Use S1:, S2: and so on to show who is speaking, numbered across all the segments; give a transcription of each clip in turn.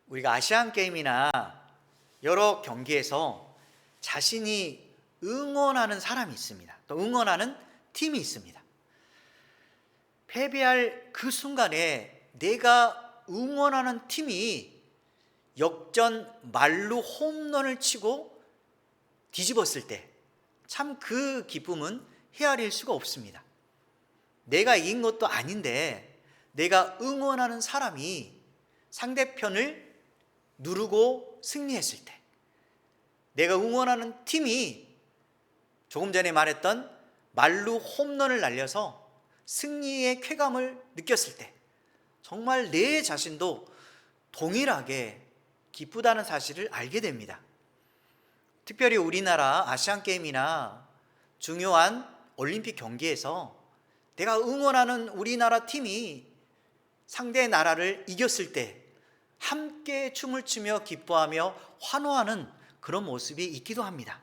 S1: 우리가 아시안 게임이나 여러 경기에서 자신이 응원하는 사람이 있습니다. 또 응원하는 팀이 있습니다. 패배할 그 순간에 내가 응원하는 팀이 역전 만루 홈런을 치고 뒤집었을 때 참 그 기쁨은 헤아릴 수가 없습니다. 내가 이긴 것도 아닌데 내가 응원하는 사람이 상대편을 누르고 승리했을 때, 내가 응원하는 팀이 조금 전에 말했던 만루 홈런을 날려서 승리의 쾌감을 느꼈을 때 정말 내 자신도 동일하게 기쁘다는 사실을 알게 됩니다. 특별히 우리나라 아시안 게임이나 중요한 올림픽 경기에서 내가 응원하는 우리나라 팀이 상대 나라를 이겼을 때 함께 춤을 추며 기뻐하며 환호하는 그런 모습이 있기도 합니다.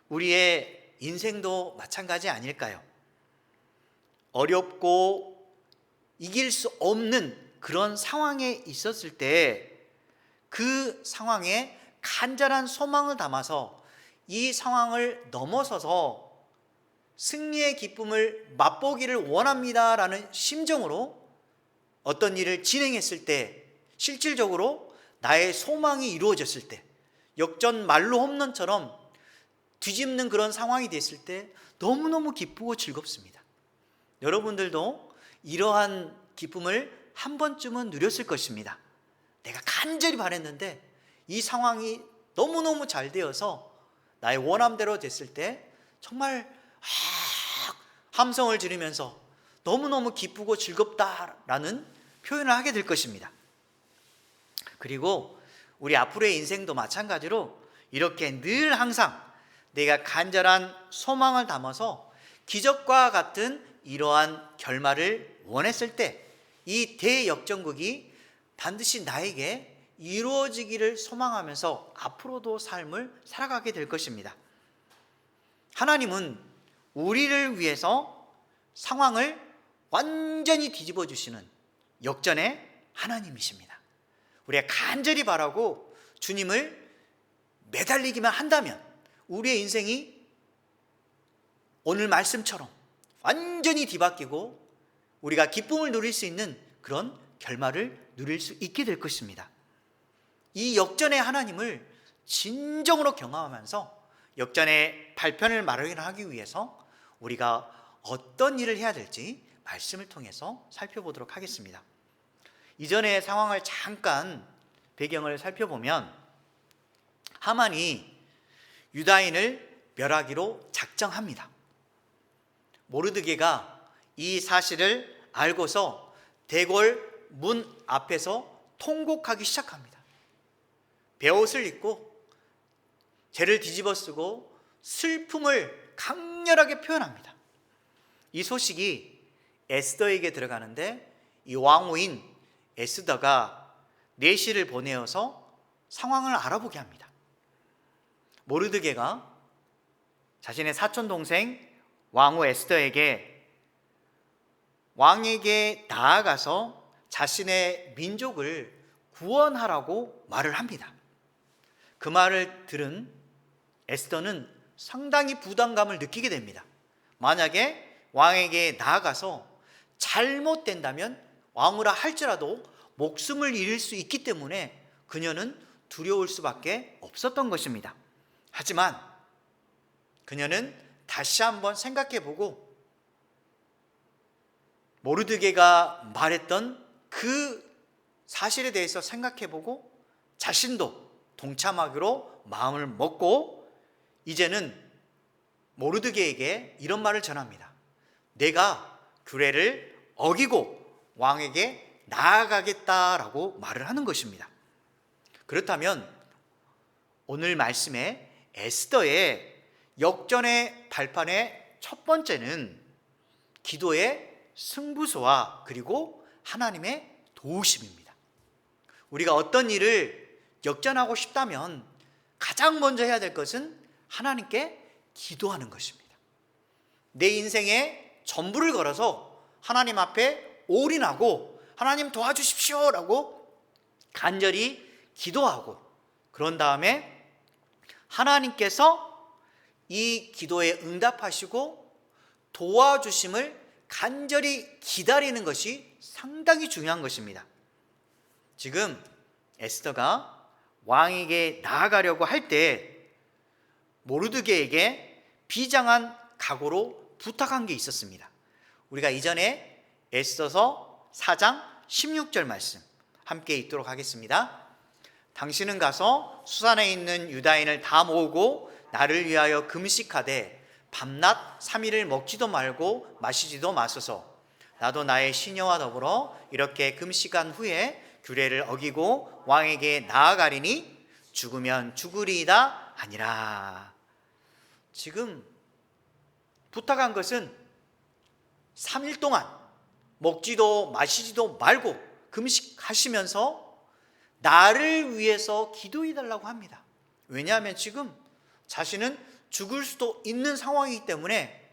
S1: 우리의 인생도 마찬가지 아닐까요? 어렵고 이길 수 없는 그런 상황에 있었을 때 그 상황에 간절한 소망을 담아서 이 상황을 넘어서서 승리의 기쁨을 맛보기를 원합니다라는 심정으로 어떤 일을 진행했을 때, 실질적으로 나의 소망이 이루어졌을 때, 역전 만루 홈런처럼 뒤집는 그런 상황이 됐을 때 너무너무 기쁘고 즐겁습니다. 여러분들도 이러한 기쁨을 한 번쯤은 누렸을 것입니다. 내가 간절히 바랬는데 이 상황이 너무너무 잘 되어서 나의 원함대로 됐을 때 정말 함성을 지르면서 너무너무 기쁘고 즐겁다라는 표현을 하게 될 것입니다. 그리고 우리 앞으로의 인생도 마찬가지로 이렇게 늘 항상 내가 간절한 소망을 담아서 기적과 같은 이러한 결말을 원했을 때 이 대역전극이 반드시 나에게 이루어지기를 소망하면서 앞으로도 삶을 살아가게 될 것입니다. 하나님은 우리를 위해서 상황을 완전히 뒤집어 주시는 역전의 하나님이십니다. 우리가 간절히 바라고 주님을 매달리기만 한다면 우리의 인생이 오늘 말씀처럼 완전히 뒤바뀌고 우리가 기쁨을 누릴 수 있는 그런 결말을 누릴 수 있게 될 것입니다. 이 역전의 하나님을 진정으로 경험하면서 역전의 발편을 마련하기 위해서 우리가 어떤 일을 해야 될지 말씀을 통해서 살펴보도록 하겠습니다. 이전의 상황을 잠깐 배경을 살펴보면 하만이 유다인을 멸하기로 작정합니다. 모르드게가 이 사실을 알고서 대궐 문 앞에서 통곡하기 시작합니다. 베옷을 입고 죄를 뒤집어 쓰고 슬픔을 강렬하게 표현합니다. 이 소식이 에스더에게 들어가는데 이 왕후인 에스더가 내시를 보내어서 상황을 알아보게 합니다. 모르드게가 자신의 사촌 동생 왕후 에스더에게 왕에게 나아가서 자신의 민족을 구원하라고 말을 합니다. 그 말을 들은 에스더는 상당히 부담감을 느끼게 됩니다. 만약에 왕에게 나아가서 잘못된다면 왕후라 할지라도 목숨을 잃을 수 있기 때문에 그녀는 두려울 수밖에 없었던 것입니다. 하지만 그녀는 다시 한번 생각해보고 모르드게가 말했던 그 사실에 대해서 생각해보고 자신도 동참하기로 마음을 먹고 이제는 모르드게에게 이런 말을 전합니다. 내가 규례를 어기고 왕에게 나아가겠다라고 말을 하는 것입니다. 그렇다면 오늘 말씀에 에스더의 역전의 발판의 첫 번째는 기도의 승부수와 그리고 하나님의 도우심입니다. 우리가 어떤 일을 역전하고 싶다면 가장 먼저 해야 될 것은 하나님께 기도하는 것입니다. 내 인생에 전부를 걸어서 하나님 앞에 올인하고 하나님 도와주십시오라고 간절히 기도하고 그런 다음에 하나님께서 이 기도에 응답하시고 도와주심을 간절히 기다리는 것이 상당히 중요한 것입니다. 지금 에스더가 왕에게 나아가려고 할 때 모르드게에게 비장한 각오로 부탁한 게 있었습니다. 우리가 이전에 에스더서 4장 16절 말씀 함께 읽도록 하겠습니다. 당신은 가서 수산에 있는 유다인을 다 모으고 나를 위하여 금식하되 밤낮 3일을 먹지도 말고 마시지도 마소서. 나도 나의 시녀와 더불어 이렇게 금식한 후에 규례를 어기고 왕에게 나아가리니 죽으면 죽으리이다 아니라. 지금 부탁한 것은 3일 동안 먹지도 마시지도 말고 금식하시면서 나를 위해서 기도해 달라고 합니다. 왜냐하면 지금 자신은 죽을 수도 있는 상황이기 때문에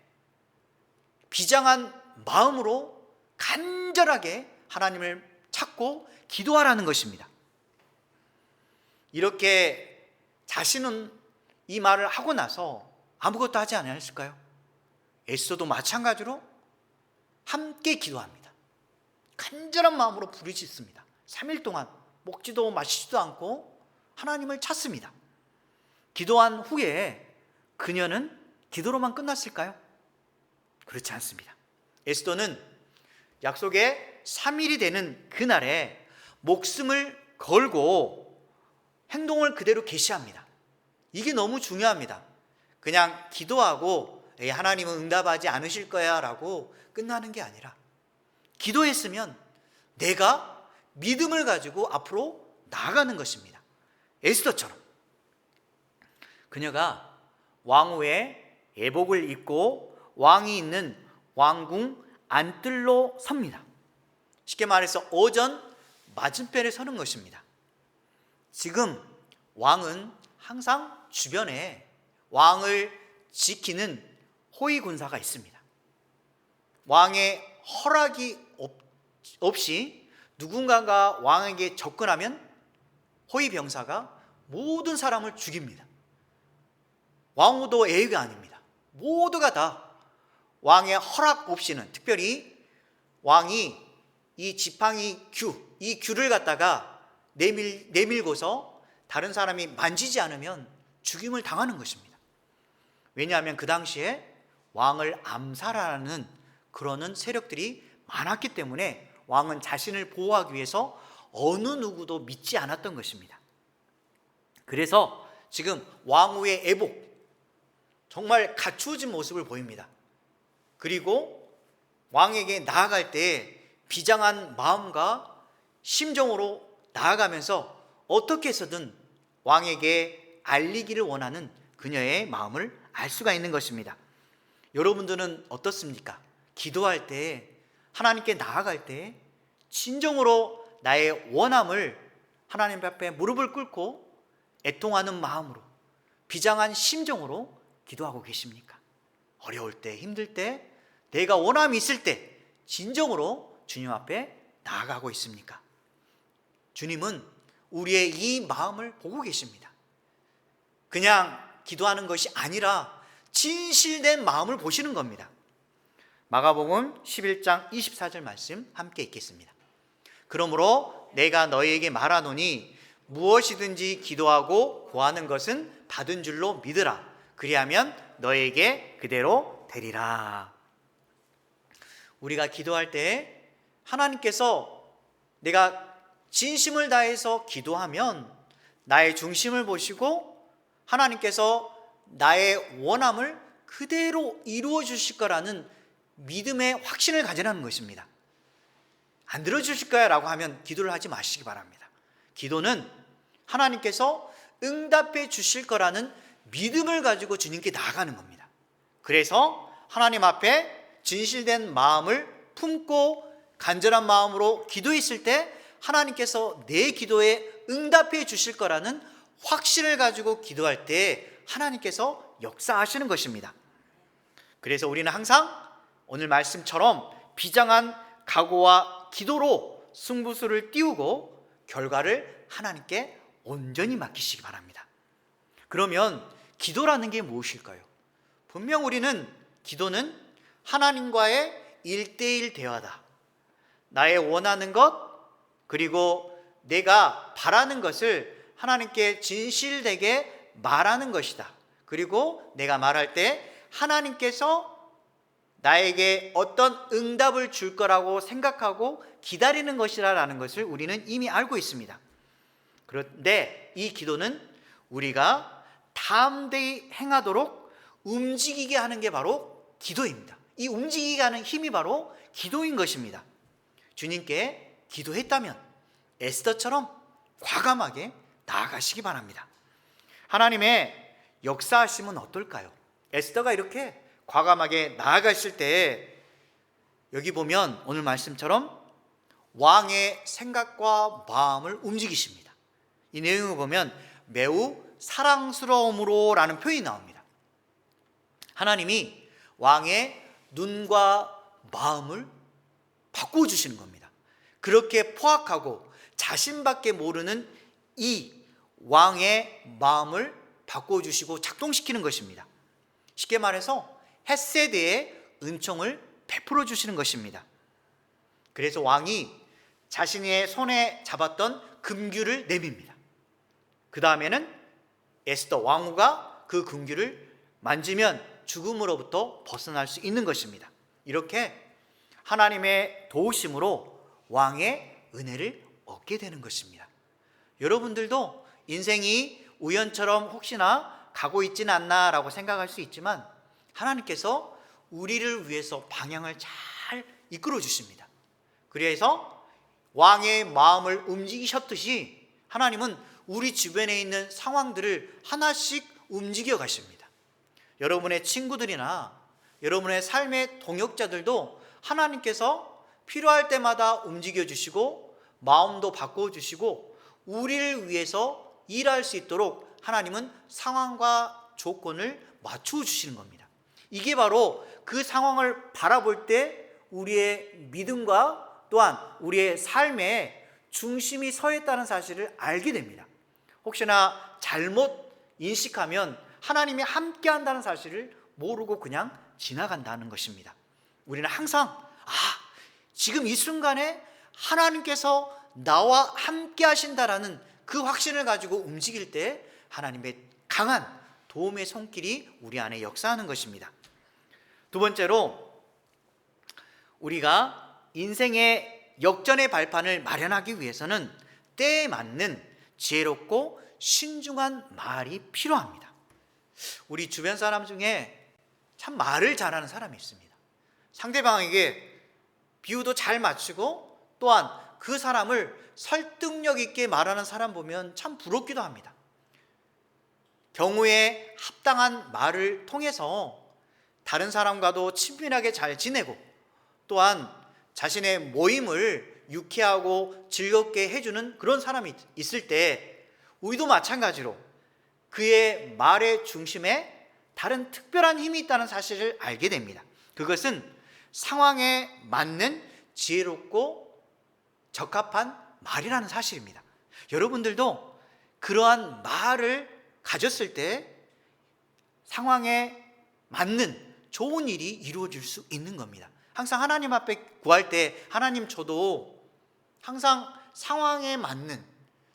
S1: 비장한 마음으로 간절하게 하나님을 찾고 기도하라는 것입니다. 이렇게 자신은 이 말을 하고 나서 아무것도 하지 않았을까요? 에스더도 마찬가지로 함께 기도합니다. 간절한 마음으로 부르짖습니다. 3일 동안 먹지도 마시지도 않고 하나님을 찾습니다. 기도한 후에 그녀는 기도로만 끝났을까요? 그렇지 않습니다. 에스더는 약속의 3일이 되는 그날에 목숨을 걸고 행동을 그대로 개시합니다. 이게 너무 중요합니다. 그냥 기도하고 하나님은 응답하지 않으실 거야 라고 끝나는 게 아니라 기도했으면 내가 믿음을 가지고 앞으로 나아가는 것입니다. 에스더처럼 그녀가 왕후의 예복을 입고 왕이 있는 왕궁 안뜰로 섭니다. 쉽게 말해서 오전 맞은편에 서는 것입니다. 지금 왕은 항상 주변에 왕을 지키는 호위 군사가 있습니다. 왕의 허락이 없이 누군가가 왕에게 접근하면 호위 병사가 모든 사람을 죽입니다. 왕후도 예외가 아닙니다. 모두가 다 왕의 허락 없이는, 특별히 왕이 이 지팡이 이 귤을 갖다가 내밀고서 다른 사람이 만지지 않으면 죽임을 당하는 것입니다. 왜냐하면 그 당시에 왕을 암살하는 그러는 세력들이 많았기 때문에 왕은 자신을 보호하기 위해서 어느 누구도 믿지 않았던 것입니다. 그래서 지금 왕후의 애복, 정말 갖추어진 모습을 보입니다. 그리고 왕에게 나아갈 때 비장한 마음과 심정으로 나아가면서 어떻게 해서든 왕에게 알리기를 원하는 그녀의 마음을 알 수가 있는 것입니다. 여러분들은 어떻습니까? 기도할 때, 하나님께 나아갈 때 진정으로 나의 원함을 하나님 앞에 무릎을 꿇고 애통하는 마음으로, 비장한 심정으로 기도하고 계십니까? 어려울 때, 힘들 때, 내가 원함이 있을 때 진정으로 주님 앞에 나아가고 있습니까? 주님은 우리의 이 마음을 보고 계십니다. 그냥 기도하는 것이 아니라 진실된 마음을 보시는 겁니다. 마가복음 11장 24절 말씀 함께 읽겠습니다. 그러므로 내가 너희에게 말하노니 무엇이든지 기도하고 구하는 것은 받은 줄로 믿으라. 그리하면 너희에게 그대로 되리라. 우리가 기도할 때 하나님께서 내가 진심을 다해서 기도하면 나의 중심을 보시고 하나님께서 나의 원함을 그대로 이루어 주실 거라는 믿음의 확신을 가지라는 것입니다. 안 들어주실 거야 라고 하면 기도를 하지 마시기 바랍니다. 기도는 하나님께서 응답해 주실 거라는 믿음을 가지고 주님께 나아가는 겁니다. 그래서 하나님 앞에 진실된 마음을 품고 간절한 마음으로 기도했을 때 하나님께서 내 기도에 응답해 주실 거라는 확신을 가지고 기도할 때 하나님께서 역사하시는 것입니다. 그래서 우리는 항상 오늘 말씀처럼 비장한 각오와 기도로 승부수를 띄우고 결과를 하나님께 온전히 맡기시기 바랍니다. 그러면 기도라는 게 무엇일까요? 분명 우리는 기도는 하나님과의 1대1 대화다. 나의 원하는 것, 그리고 내가 바라는 것을 하나님께 진실되게 말하는 것이다. 그리고 내가 말할 때 하나님께서 나에게 어떤 응답을 줄 거라고 생각하고 기다리는 것이라는 것을 우리는 이미 알고 있습니다. 그런데 이 기도는 우리가 담대히 행하도록 움직이게 하는 게 바로 기도입니다. 이 움직이게 하는 힘이 바로 기도인 것입니다. 주님께 기도했다면 에스더처럼 과감하게 나아가시기 바랍니다. 하나님의 역사하심은 어떨까요? 에스더가 이렇게 과감하게 나아갔을 때 여기 보면 오늘 말씀처럼 왕의 생각과 마음을 움직이십니다. 이 내용을 보면 매우 사랑스러움으로 라는 표현이 나옵니다. 하나님이 왕의 눈과 마음을 바꿔주시는 겁니다. 그렇게 포악하고 자신밖에 모르는 이 왕의 마음을 바꿔주시고 작동시키는 것입니다. 쉽게 말해서 헷세대의 은총을 베풀어 주시는 것입니다. 그래서 왕이 자신의 손에 잡았던 금규를 내밉니다. 그 다음에는 에스더 왕후가 그 금규를 만지면 죽음으로부터 벗어날 수 있는 것입니다. 이렇게 하나님의 도우심으로 왕의 은혜를 얻게 되는 것입니다. 여러분들도 인생이 우연처럼 혹시나 가고 있지는 않나라고 생각할 수 있지만 하나님께서 우리를 위해서 방향을 잘 이끌어 주십니다. 그래서 왕의 마음을 움직이셨듯이 하나님은 우리 주변에 있는 상황들을 하나씩 움직여 가십니다. 여러분의 친구들이나 여러분의 삶의 동역자들도 하나님께서 필요할 때마다 움직여 주시고 마음도 바꿔 주시고 우리를 위해서 일할 수 있도록 하나님은 상황과 조건을 맞춰 주시는 겁니다. 이게 바로 그 상황을 바라볼 때 우리의 믿음과 또한 우리의 삶에 중심이 서 있다는 사실을 알게 됩니다. 혹시나 잘못 인식하면 하나님이 함께 한다는 사실을 모르고 그냥 지나간다는 것입니다. 우리는 항상 지금 이 순간에 하나님께서 나와 함께 하신다라는 그 확신을 가지고 움직일 때 하나님의 강한 도움의 손길이 우리 안에 역사하는 것입니다. 두 번째로 우리가 인생의 역전의 발판을 마련하기 위해서는 때에 맞는 지혜롭고 신중한 말이 필요합니다. 우리 주변 사람 중에 참 말을 잘하는 사람이 있습니다. 상대방에게 비유도 잘 맞추고 또한 그 사람을 설득력 있게 말하는 사람 보면 참 부럽기도 합니다. 경우에 합당한 말을 통해서 다른 사람과도 친밀하게 잘 지내고 또한 자신의 모임을 유쾌하고 즐겁게 해주는 그런 사람이 있을 때 우리도 마찬가지로 그의 말의 중심에 다른 특별한 힘이 있다는 사실을 알게 됩니다. 그것은 상황에 맞는 지혜롭고 적합한 말이라는 사실입니다. 여러분들도 그러한 말을 가졌을 때 상황에 맞는 좋은 일이 이루어질 수 있는 겁니다. 항상 하나님 앞에 구할 때 하나님 저도 항상 상황에 맞는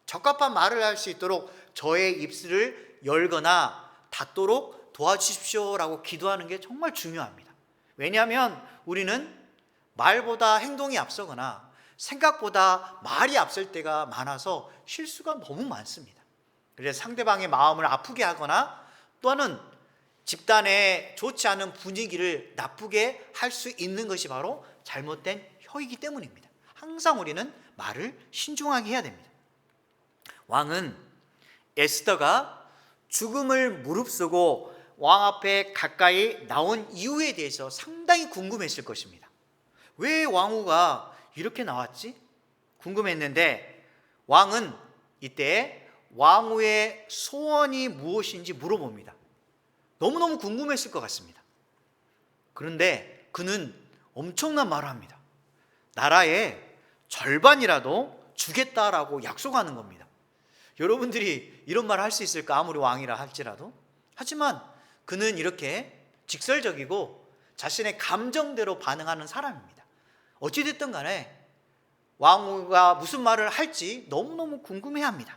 S1: 적합한 말을 할 수 있도록 저의 입술을 열거나 닫도록 도와주십시오라고 기도하는 게 정말 중요합니다. 왜냐하면 우리는 말보다 행동이 앞서거나 생각보다 말이 앞설 때가 많아서 실수가 너무 많습니다. 그래서 상대방의 마음을 아프게 하거나 또는 집단의 좋지 않은 분위기를 나쁘게 할 수 있는 것이 바로 잘못된 혀이기 때문입니다. 항상 우리는 말을 신중하게 해야 됩니다. 왕은 에스더가 죽음을 무릅쓰고 왕 앞에 가까이 나온 이유에 대해서 상당히 궁금했을 것입니다. 왜 왕후가 이렇게 나왔지? 궁금했는데 왕은 이때 왕후의 소원이 무엇인지 물어봅니다. 너무너무 궁금했을 것 같습니다. 그런데 그는 엄청난 말을 합니다. 나라의 절반이라도 주겠다라고 약속하는 겁니다. 여러분들이 이런 말을 할 수 있을까? 아무리 왕이라 할지라도. 하지만 그는 이렇게 직설적이고 자신의 감정대로 반응하는 사람입니다. 어찌됐든 간에 왕후가 무슨 말을 할지 너무너무 궁금해합니다.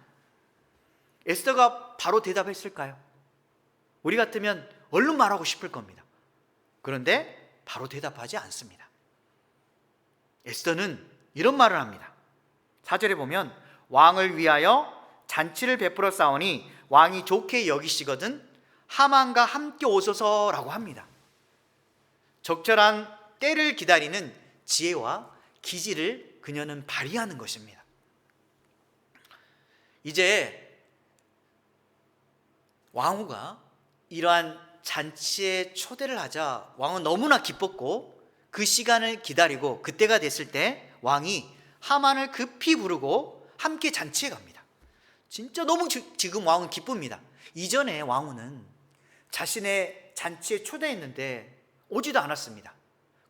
S1: 에스더가 바로 대답했을까요? 우리 같으면 얼른 말하고 싶을 겁니다. 그런데 바로 대답하지 않습니다. 에스더는 이런 말을 합니다. 4절에 보면 왕을 위하여 잔치를 베풀어 싸우니 왕이 좋게 여기시거든 하만과 함께 오소서라고 합니다. 적절한 때를 기다리는 지혜와 기지를 그녀는 발휘하는 것입니다. 이제 왕후가 이러한 잔치에 초대를 하자 왕은 너무나 기뻤고 그 시간을 기다리고 그때가 됐을 때 왕이 하만을 급히 부르고 함께 잔치에 갑니다. 진짜 너무 지금 왕은 기쁩니다. 이전에 왕후는 자신의 잔치에 초대했는데 오지도 않았습니다.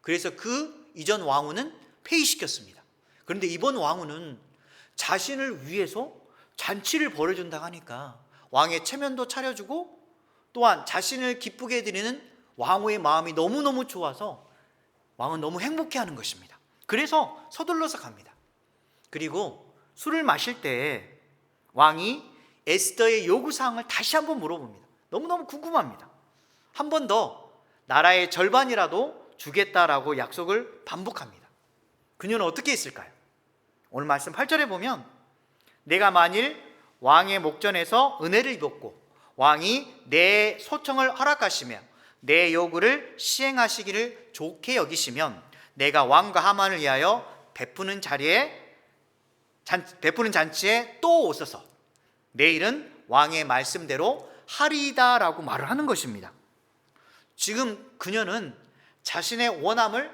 S1: 그래서 그 이전 왕후는 폐위시켰습니다. 그런데 이번 왕후는 자신을 위해서 잔치를 벌여준다고 하니까 왕의 체면도 차려주고 또한 자신을 기쁘게 해드리는 왕후의 마음이 너무너무 좋아서 왕은 너무 행복해하는 것입니다. 그래서 서둘러서 갑니다. 그리고 술을 마실 때 왕이 에스더의 요구사항을 다시 한번 물어봅니다. 너무너무 궁금합니다. 한 번 더 나라의 절반이라도 주겠다라고 약속을 반복합니다. 그녀는 어떻게 했을까요? 오늘 말씀 8절에 보면 내가 만일 왕의 목전에서 은혜를 입었고 왕이 내 소청을 허락하시며 내 요구를 시행하시기를 좋게 여기시면 내가 왕과 하만을 위하여 베푸는 잔치에 또 오소서. 내일은 왕의 말씀대로 하리이다라고 말을 하는 것입니다. 지금 그녀는 자신의 원함을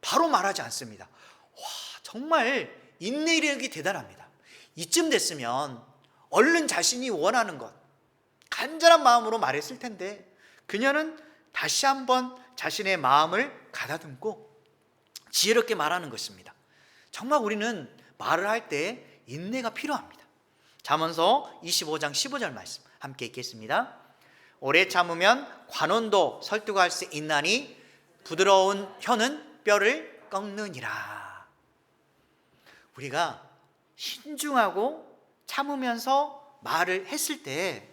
S1: 바로 말하지 않습니다. 와, 정말 인내력이 대단합니다. 이쯤 됐으면 얼른 자신이 원하는 것 간절한 마음으로 말했을 텐데 그녀는 다시 한번 자신의 마음을 가다듬고 지혜롭게 말하는 것입니다. 정말 우리는 말을 할 때 인내가 필요합니다. 잠언서 25장 15절 말씀 함께 읽겠습니다. 오래 참으면 관원도 설득할 수 있나니 부드러운 혀는 뼈를 꺾느니라. 우리가 신중하고 참으면서 말을 했을 때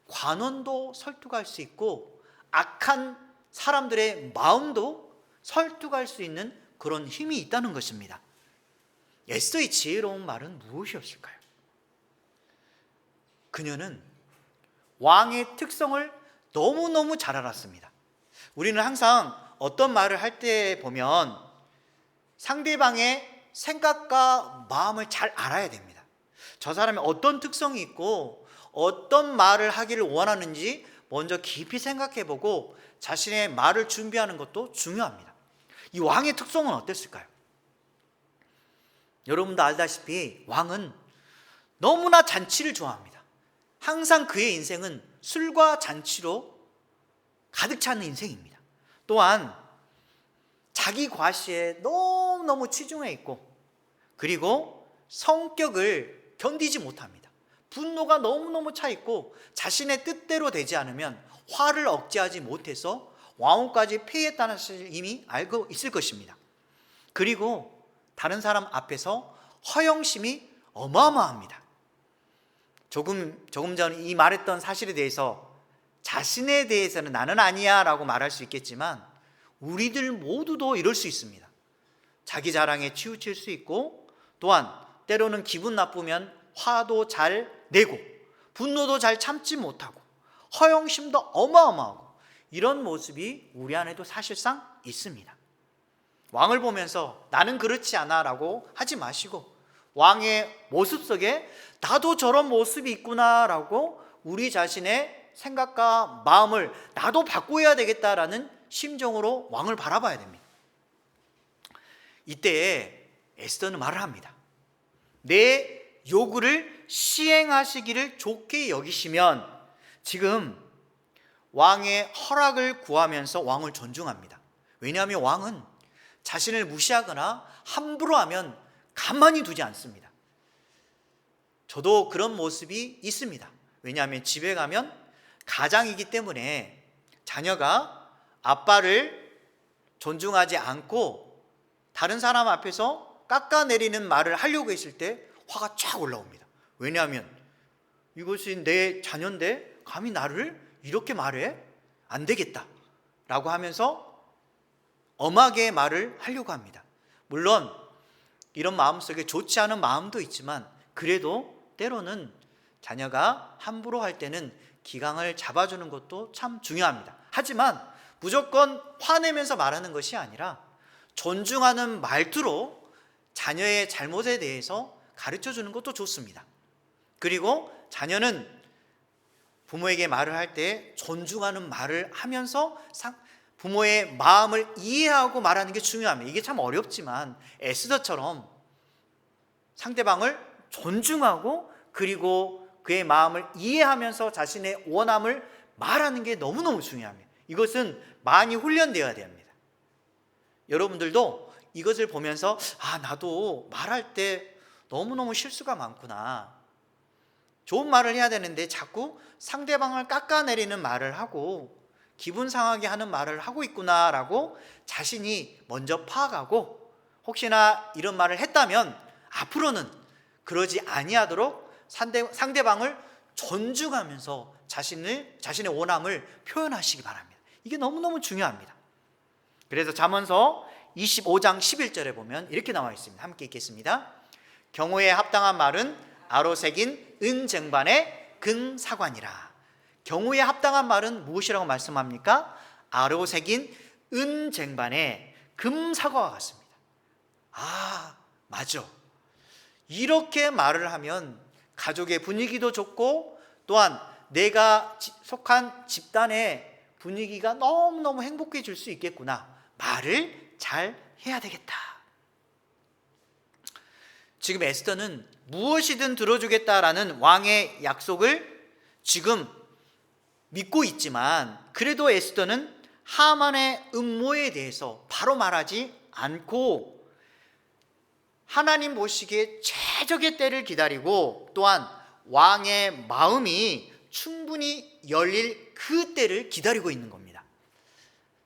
S1: 관원도 설득할 수 있고 악한 사람들의 마음도 설득할 수 있는 그런 힘이 있다는 것입니다. 에스더의 지혜로운 말은 무엇이었을까요? 그녀는 왕의 특성을 너무너무 잘 알았습니다. 우리는 항상 어떤 말을 할 때 보면 상대방의 생각과 마음을 잘 알아야 됩니다. 저 사람이 어떤 특성이 있고 어떤 말을 하기를 원하는지 먼저 깊이 생각해보고 자신의 말을 준비하는 것도 중요합니다. 이 왕의 특성은 어땠을까요? 여러분도 알다시피 왕은 너무나 잔치를 좋아합니다. 항상 그의 인생은 술과 잔치로 가득 차는 인생입니다. 또한 자기 과시에 너무너무 치중해 있고 그리고 성격을 견디지 못합니다. 분노가 너무너무 차 있고 자신의 뜻대로 되지 않으면 화를 억제하지 못해서 왕후까지 폐위했다는 사실을 이미 알고 있을 것입니다. 그리고 다른 사람 앞에서 허영심이 어마어마합니다. 조금 전 이 말했던 사실에 대해서 자신에 대해서는 나는 아니야 라고 말할 수 있겠지만 우리들 모두도 이럴 수 있습니다. 자기 자랑에 치우칠 수 있고 또한 때로는 기분 나쁘면 화도 잘 내고 분노도 잘 참지 못하고 허영심도 어마어마하고 이런 모습이 우리 안에도 사실상 있습니다. 왕을 보면서 나는 그렇지 않아 라고 하지 마시고 왕의 모습 속에 나도 저런 모습이 있구나 라고 우리 자신의 생각과 마음을 나도 바꿔야 되겠다라는 심정으로 왕을 바라봐야 됩니다. 이때 에스더는 말을 합니다. 내 요구를 시행하시기를 좋게 여기시면 지금 왕의 허락을 구하면서 왕을 존중합니다. 왜냐하면 왕은 자신을 무시하거나 함부로 하면 가만히 두지 않습니다. 저도 그런 모습이 있습니다. 왜냐하면 집에 가면 가장이기 때문에 자녀가 아빠를 존중하지 않고 다른 사람 앞에서 깎아내리는 말을 하려고 했을 때 화가 쫙 올라옵니다. 왜냐하면 이것이 내 자녀인데 감히 나를 이렇게 말해? 안 되겠다 라고 하면서 엄하게 말을 하려고 합니다. 물론 이런 마음속에 좋지 않은 마음도 있지만 그래도 때로는 자녀가 함부로 할 때는 기강을 잡아주는 것도 참 중요합니다. 하지만 무조건 화내면서 말하는 것이 아니라 존중하는 말투로 자녀의 잘못에 대해서 가르쳐주는 것도 좋습니다. 그리고 자녀는 부모에게 말을 할 때 존중하는 말을 하면서 부모의 마음을 이해하고 말하는 게 중요합니다. 이게 참 어렵지만 에스더처럼 상대방을 존중하고 그리고 그의 마음을 이해하면서 자신의 원함을 말하는 게 너무너무 중요합니다. 이것은 많이 훈련되어야 됩니다. 여러분들도 이것을 보면서 나도 말할 때 너무너무 실수가 많구나. 좋은 말을 해야 되는데 자꾸 상대방을 깎아내리는 말을 하고 기분 상하게 하는 말을 하고 있구나라고 자신이 먼저 파악하고 혹시나 이런 말을 했다면 앞으로는 그러지 아니하도록 상대방을 존중하면서 자신의 원함을 표현하시기 바랍니다. 이게 너무너무 중요합니다. 그래서 잠언서 25장 11절에 보면 이렇게 나와 있습니다. 함께 읽겠습니다. 경호에 합당한 말은 아로 새긴 은쟁반의 금사관이라. 경호에 합당한 말은 무엇이라고 말씀합니까? 아로 새긴 은쟁반의 금사과와 같습니다. 맞아. 이렇게 말을 하면 가족의 분위기도 좋고 또한 내가 속한 집단의 분위기가 너무너무 행복해질 수 있겠구나. 말을 잘 해야 되겠다. 지금 에스더는 무엇이든 들어주겠다라는 왕의 약속을 지금 믿고 있지만 그래도 에스더는 하만의 음모에 대해서 바로 말하지 않고 하나님 보시기에 최적의 때를 기다리고 또한 왕의 마음이 충분히 열릴 그 때를 기다리고 있는 겁니다.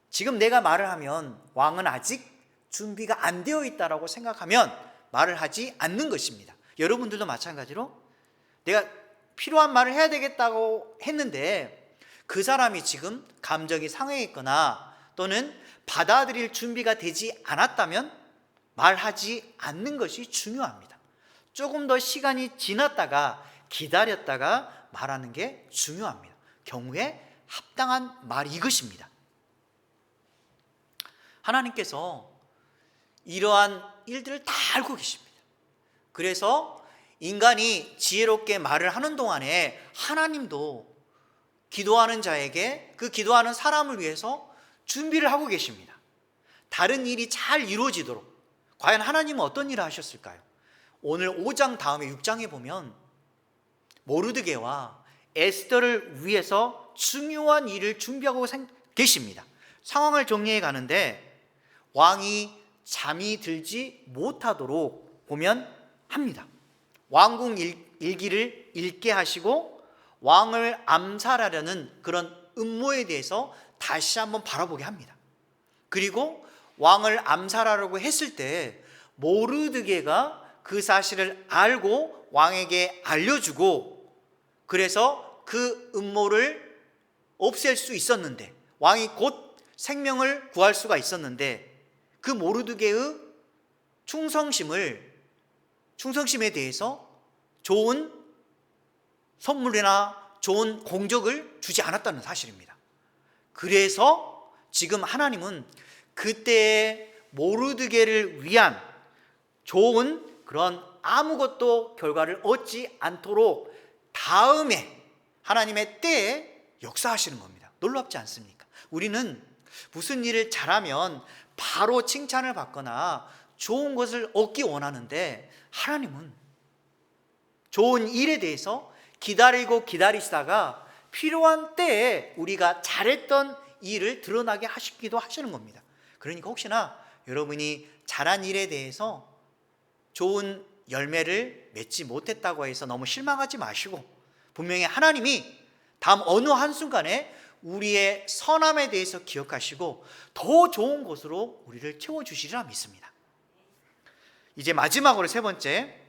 S1: 지금 내가 말을 하면 왕은 아직 준비가 안 되어 있다라고 생각하면 말을 하지 않는 것입니다. 여러분들도 마찬가지로 내가 필요한 말을 해야 되겠다고 했는데 그 사람이 지금 감정이 상해 있거나 또는 받아들일 준비가 되지 않았다면 말하지 않는 것이 중요합니다. 조금 더 시간이 지났다가 기다렸다가 말하는 게 중요합니다. 경우에 합당한 말이 이것입니다. 하나님께서 이러한 일들을 다 알고 계십니다. 그래서 인간이 지혜롭게 말을 하는 동안에 하나님도 기도하는 자에게 그 기도하는 사람을 위해서 준비를 하고 계십니다. 다른 일이 잘 이루어지도록. 과연 하나님은 어떤 일을 하셨을까요? 오늘 5장 다음에 6장에 보면 모르드게와 에스더를 위해서 중요한 일을 준비하고 계십니다. 상황을 정리해 가는데 왕이 잠이 들지 못하도록 보면 합니다. 왕궁 일기를 읽게 하시고 왕을 암살하려는 그런 음모에 대해서 다시 한번 바라보게 합니다. 그리고 왕을 암살하려고 했을 때 모르드게가 그 사실을 알고 왕에게 알려주고 그래서 그 음모를 없앨 수 있었는데 왕이 곧 생명을 구할 수가 있었는데 그 모르드게의 충성심에 대해서 좋은 선물이나 좋은 공적을 주지 않았다는 사실입니다. 그래서 지금 하나님은 그때의 모르드게를 위한 좋은 그런 아무것도 결과를 얻지 않도록 다음에 하나님의 때에 역사하시는 겁니다. 놀랍지 않습니까? 우리는 무슨 일을 잘하면 바로 칭찬을 받거나 좋은 것을 얻기 원하는데 하나님은 좋은 일에 대해서 기다리시다가 필요한 때에 우리가 잘했던 일을 드러나게 하시기도 하시는 겁니다. 그러니까 혹시나 여러분이 잘한 일에 대해서 좋은 열매를 맺지 못했다고 해서 너무 실망하지 마시고, 분명히 하나님이 다음 어느 한순간에 우리의 선함에 대해서 기억하시고 더 좋은 곳으로 우리를 채워주시리라 믿습니다. 이제 마지막으로 세 번째,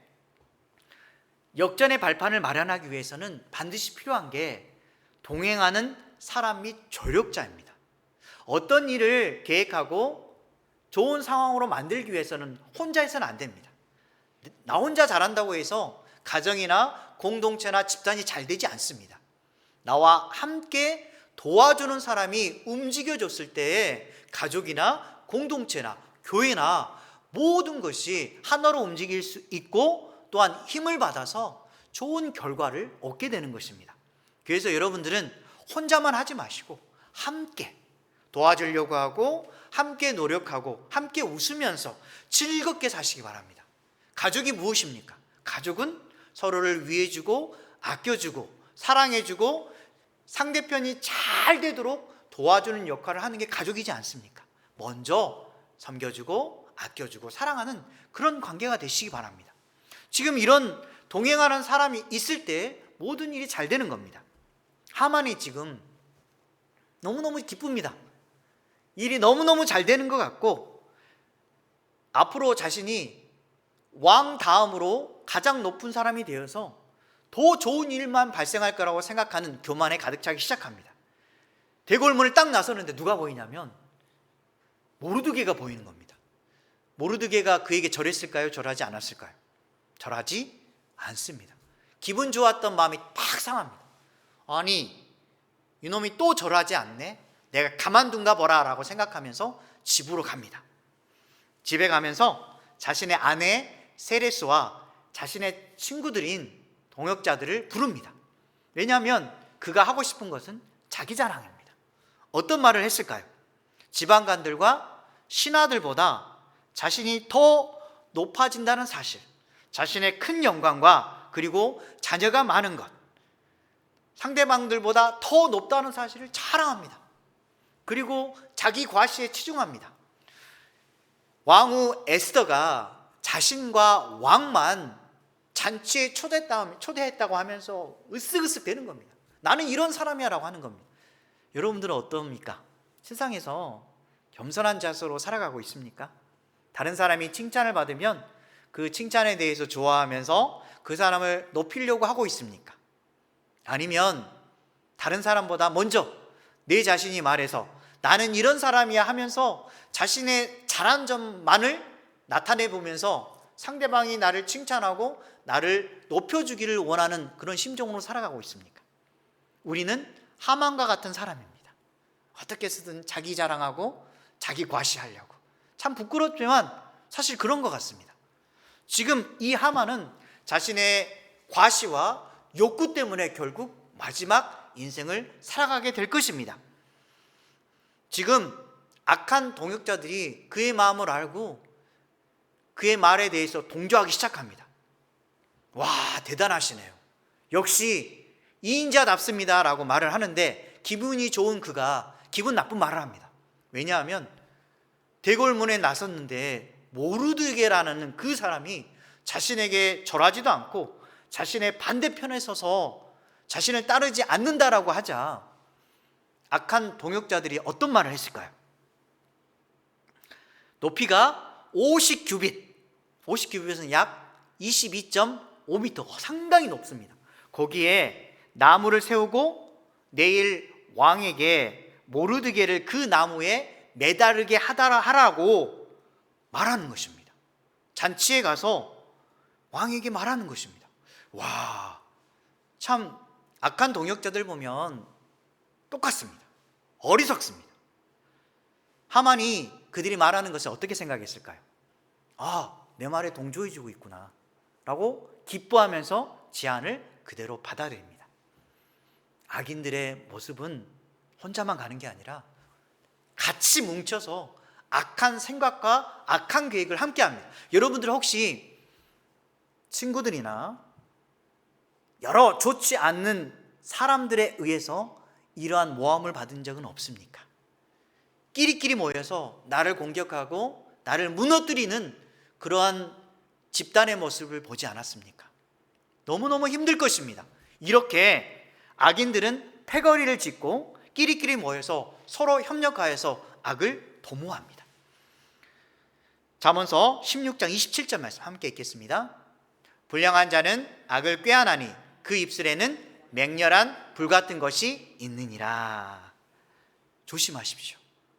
S1: 역전의 발판을 마련하기 위해서는 반드시 필요한 게 동행하는 사람 및 조력자입니다. 어떤 일을 계획하고 좋은 상황으로 만들기 위해서는 혼자 해서는 안 됩니다. 나 혼자 잘한다고 해서 가정이나 공동체나 집단이 잘 되지 않습니다. 나와 함께 도와주는 사람이 움직여줬을 때에 가족이나 공동체나 교회나 모든 것이 하나로 움직일 수 있고 또한 힘을 받아서 좋은 결과를 얻게 되는 것입니다. 그래서 여러분들은 혼자만 하지 마시고 함께 도와주려고 하고 함께 노력하고 함께 웃으면서 즐겁게 사시기 바랍니다. 가족이 무엇입니까? 가족은 서로를 위해주고 아껴주고 사랑해주고 상대편이 잘 되도록 도와주는 역할을 하는 게 가족이지 않습니까? 먼저 섬겨주고 아껴주고 사랑하는 그런 관계가 되시기 바랍니다. 지금 이런 동행하는 사람이 있을 때 모든 일이 잘 되는 겁니다. 하만이 지금 너무너무 기쁩니다. 일이 너무너무 잘 되는 것 같고 앞으로 자신이 왕 다음으로 가장 높은 사람이 되어서 더 좋은 일만 발생할 거라고 생각하는 교만에 가득 차기 시작합니다. 대궐문을 딱 나서는데 누가 보이냐면 모르드게가 보이는 겁니다. 모르드게가 그에게 절했을까요? 절하지 않았을까요? 절하지 않습니다. 기분 좋았던 마음이 팍 상합니다. 아니, 이놈이 또 절하지 않네? 내가 가만둔가 보라 라고 생각하면서 집으로 갑니다. 집에 가면서 자신의 아내 세레스와 자신의 친구들인 동역자들을 부릅니다. 왜냐하면 그가 하고 싶은 것은 자기 자랑입니다. 어떤 말을 했을까요? 지방관들과 신하들보다 자신이 더 높아진다는 사실, 자신의 큰 영광과 그리고 자녀가 많은 것, 상대방들보다 더 높다는 사실을 자랑합니다. 그리고 자기 과시에 치중합니다. 왕후 에스더가 자신과 왕만 잔치에 초대했다고 하면서 으쓱으쓱 되는 겁니다. 나는 이런 사람이야 라고 하는 겁니다. 여러분들은 어떻습니까? 세상에서 겸손한 자세로 살아가고 있습니까? 다른 사람이 칭찬을 받으면 그 칭찬에 대해서 좋아하면서 그 사람을 높이려고 하고 있습니까? 아니면 다른 사람보다 먼저 내 자신이 말해서 나는 이런 사람이야 하면서 자신의 잘한 점만을 나타내 보면서 상대방이 나를 칭찬하고 나를 높여주기를 원하는 그런 심정으로 살아가고 있습니까? 우리는 하만과 같은 사람입니다. 어떻게 쓰든 자기 자랑하고 자기 과시하려고. 참 부끄럽지만 사실 그런 것 같습니다. 지금 이 하만은 자신의 과시와 욕구 때문에 결국 마지막 인생을 살아가게 될 것입니다. 지금 악한 동역자들이 그의 마음을 알고 그의 말에 대해서 동조하기 시작합니다. 와, 대단하시네요. 역시 이인자답습니다 라고 말을 하는데 기분이 좋은 그가 기분 나쁜 말을 합니다. 왜냐하면 대궐문에 나섰는데 모르드게라는 그 사람이 자신에게 절하지도 않고 자신의 반대편에 서서 자신을 따르지 않는다라고 하자 악한 동역자들이 어떤 말을 했을까요? 높이가 50규빗, 50규빗은 약 22.5m, 상당히 높습니다. 거기에 나무를 세우고 내일 왕에게 모르드게를 그 나무에 매다르게 하라고 말하는 것입니다. 잔치에 가서 왕에게 말하는 것입니다. 와, 참 악한 동역자들 보면 똑같습니다. 어리석습니다. 하만이 그들이 말하는 것을 어떻게 생각했을까요? 아, 내 말에 동조해주고 있구나 라고 기뻐하면서 제안을 그대로 받아들입니다. 악인들의 모습은 혼자만 가는 게 아니라 같이 뭉쳐서 악한 생각과 악한 계획을 함께 합니다. 여러분들 혹시 친구들이나 여러 좋지 않는 사람들에 의해서 이러한 모함을 받은 적은 없습니까? 끼리끼리 모여서 나를 공격하고 나를 무너뜨리는 그러한 집단의 모습을 보지 않았습니까? 너무너무 힘들 것입니다. 이렇게 악인들은 패거리를 짓고 끼리끼리 모여서 서로 협력하여서 악을 도모합니다. 잠언서 16장 27절 말씀 함께 읽겠습니다. 불량한 자는 악을 꾀하나니 그 입술에는 맹렬한 불같은 것이 있느니라. 조심하십시오.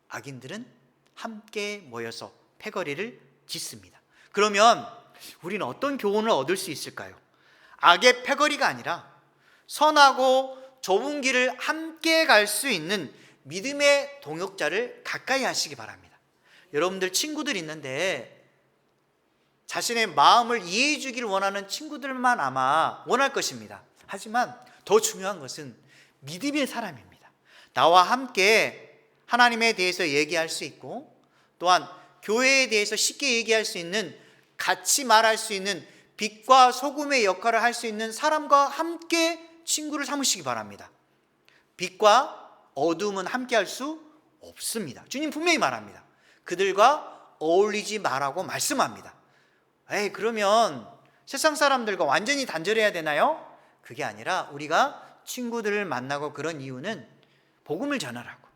S1: 악인들은 함께 모여서 패거리를 짓습니다. 그러면 우리는 어떤 교훈을 얻을 수 있을까요? 악의 패거리가 아니라 선하고 좁은 길을 함께 갈 수 있는 믿음의 동역자를 가까이 하시기 바랍니다. 여러분들 친구들 있는데 자신의 마음을 이해해 주기를 원하는 친구들만 아마 원할 것입니다. 하지만 더 중요한 것은 믿음의 사람입니다. 나와 함께 하나님에 대해서 얘기할 수 있고 또한 교회에 대해서 쉽게 얘기할 수 있는, 같이 말할 수 있는 빛과 소금의 역할을 할 수 있는 사람과 함께 친구를 삼으시기 바랍니다. 빛과 어둠은 함께 할 수 없습니다. 주님 분명히 말합니다. 그들과 어울리지 말라고 말씀합니다. 그러면 세상 사람들과 완전히 단절해야 되나요? 그게 아니라 우리가 친구들을 만나고 그런 이유는 복음을 전하라고,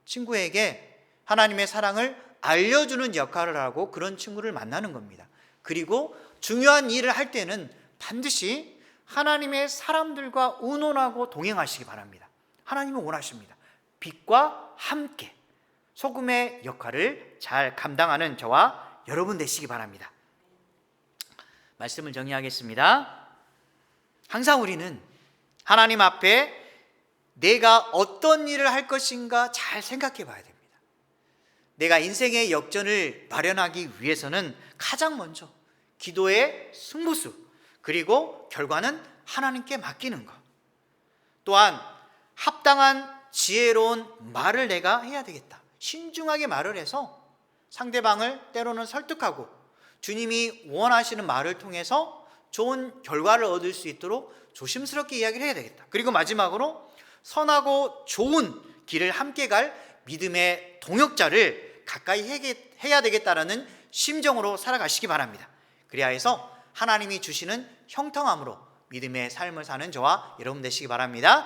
S1: 친구에게 하나님의 사랑을 알려주는 역할을 하고 그런 친구를 만나는 겁니다. 그리고 중요한 일을 할 때는 반드시 하나님의 사람들과 의논하고 동행하시기 바랍니다. 하나님은 원하십니다. 빛과 함께 소금의 역할을 잘 감당하는 저와 여러분 되시기 바랍니다. 말씀을 정리하겠습니다. 항상 우리는 하나님 앞에 내가 어떤 일을 할 것인가 잘 생각해 봐야 됩니다. 내가 인생의 역전을 마련하기 위해서는 가장 먼저 기도의 승부수, 그리고 결과는 하나님께 맡기는 것, 또한 합당한 지혜로운 말을 내가 해야 되겠다. 신중하게 말을 해서 상대방을 때로는 설득하고 주님이 원하시는 말을 통해서 좋은 결과를 얻을 수 있도록 조심스럽게 이야기를 해야 되겠다. 그리고 마지막으로 선하고 좋은 길을 함께 갈 믿음의 동역자를 가까이 해야 되겠다라는 심정으로 살아가시기 바랍니다. 그리하여서 하나님이 주시는 형통함으로 믿음의 삶을 사는 저와 여러분 되시기 바랍니다.